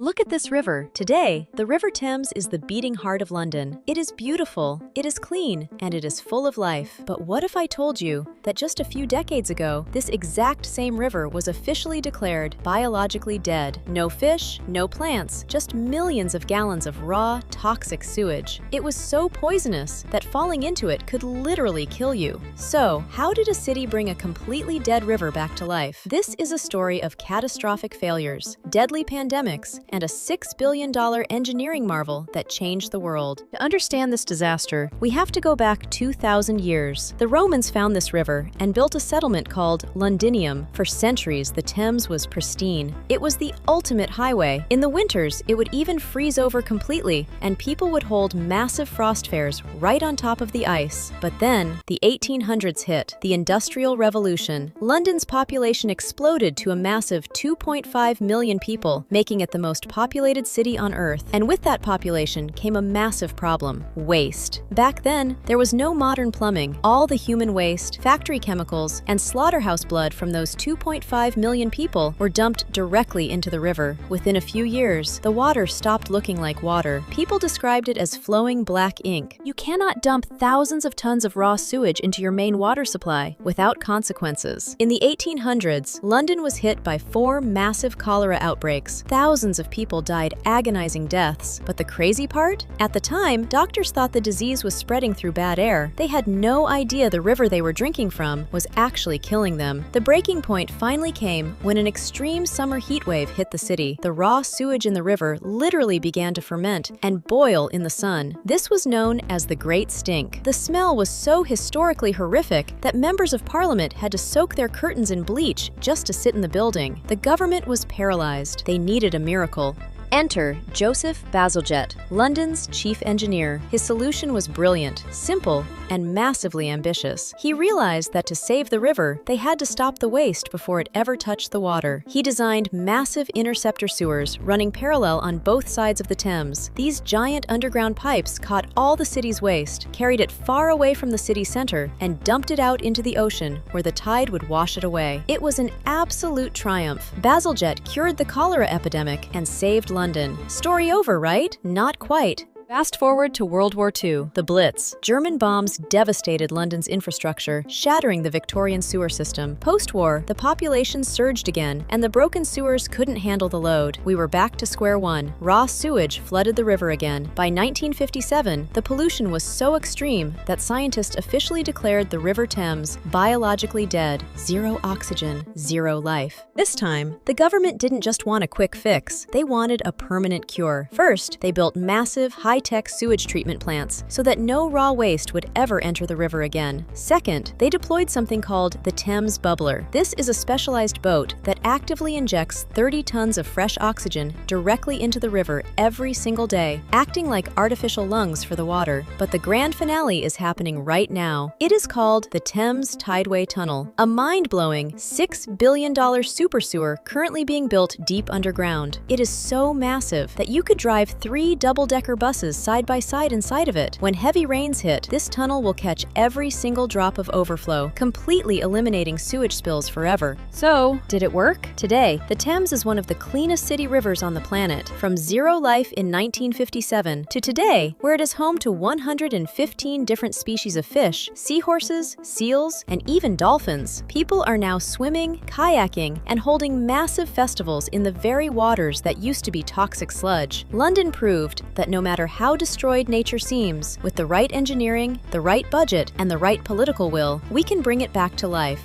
Look at this river. Today, the River Thames is the beating heart of London. It is beautiful, it is clean, and it is full of life. But what if I told you that just a few decades ago, this exact same river was officially declared biologically dead? No fish, no plants, just millions of gallons of raw, toxic sewage. It was so poisonous that falling into it could literally kill you. So, how did a city bring a completely dead river back to life? This is a story of catastrophic failures, deadly pandemics, and a $6 billion engineering marvel that changed the world. To understand this disaster, we have to go back 2,000 years. The Romans found this river and built a settlement called Londinium. For centuries, the Thames was pristine. It was the ultimate highway. In the winters, it would even freeze over completely, and people would hold massive frost fairs right on top of the ice. But then, the 1800s hit, the Industrial Revolution. London's population exploded to a massive 2.5 million people, making it the most populated city on Earth. And with that population came a massive problem: waste. Back then, there was no modern plumbing. All the human waste, factory chemicals, and slaughterhouse blood from those 2.5 million people were dumped directly into the river. Within a few years, the water stopped looking like water. People described it as flowing black ink. You cannot dump thousands of tons of raw sewage into your main water supply without consequences. In the 1800s, London was hit by 4 massive cholera outbreaks. Thousands of people died agonizing deaths. But the crazy part? At the time, doctors thought the disease was spreading through bad air. They had no idea the river they were drinking from was actually killing them. The breaking point finally came when an extreme summer heat wave hit the city. The raw sewage in the river literally began to ferment and boil in the sun. This was known as the Great Stink. The smell was so historically horrific that members of parliament had to soak their curtains in bleach just to sit in the building. The government was paralyzed. They needed a miracle. Enter Joseph Bazalgette, London's chief engineer. His solution was brilliant, simple, and massively ambitious. He realized that to save the river, they had to stop the waste before it ever touched the water. He designed massive interceptor sewers running parallel on both sides of the Thames. These giant underground pipes caught all the city's waste, carried it far away from the city center, and dumped it out into the ocean where the tide would wash it away. It was an absolute triumph. Bazalgette cured the cholera epidemic and saved London. Story over, right? Not quite. Fast forward to World War II, the Blitz. German bombs devastated London's infrastructure, shattering the Victorian sewer system. Post-war, the population surged again, and the broken sewers couldn't handle the load. We were back to square one. Raw sewage flooded the river again. By 1957, the pollution was so extreme that scientists officially declared the River Thames biologically dead. Zero oxygen, zero life. This time, the government didn't just want a quick fix. They wanted a permanent cure. First, they built massive, high-tech sewage treatment plants so that no raw waste would ever enter the river again. Second, they deployed something called the Thames Bubbler. This is a specialized boat that actively injects 30 tons of fresh oxygen directly into the river every single day, acting like artificial lungs for the water. But the grand finale is happening right now. It is called the Thames Tideway Tunnel, a mind-blowing $6 billion super sewer currently being built deep underground. It is so massive that you could drive 3 double-decker buses side by side inside of it. When heavy rains hit, this tunnel will catch every single drop of overflow, completely eliminating sewage spills forever. So, did it work? Today, the Thames is one of the cleanest city rivers on the planet. From zero life in 1957 to today, where it is home to 115 different species of fish, seahorses, seals, and even dolphins. People are now swimming, kayaking, and holding massive festivals in the very waters that used to be toxic sludge. London proved that no matter how destroyed nature seems, with the right engineering, the right budget, and the right political will, we can bring it back to life.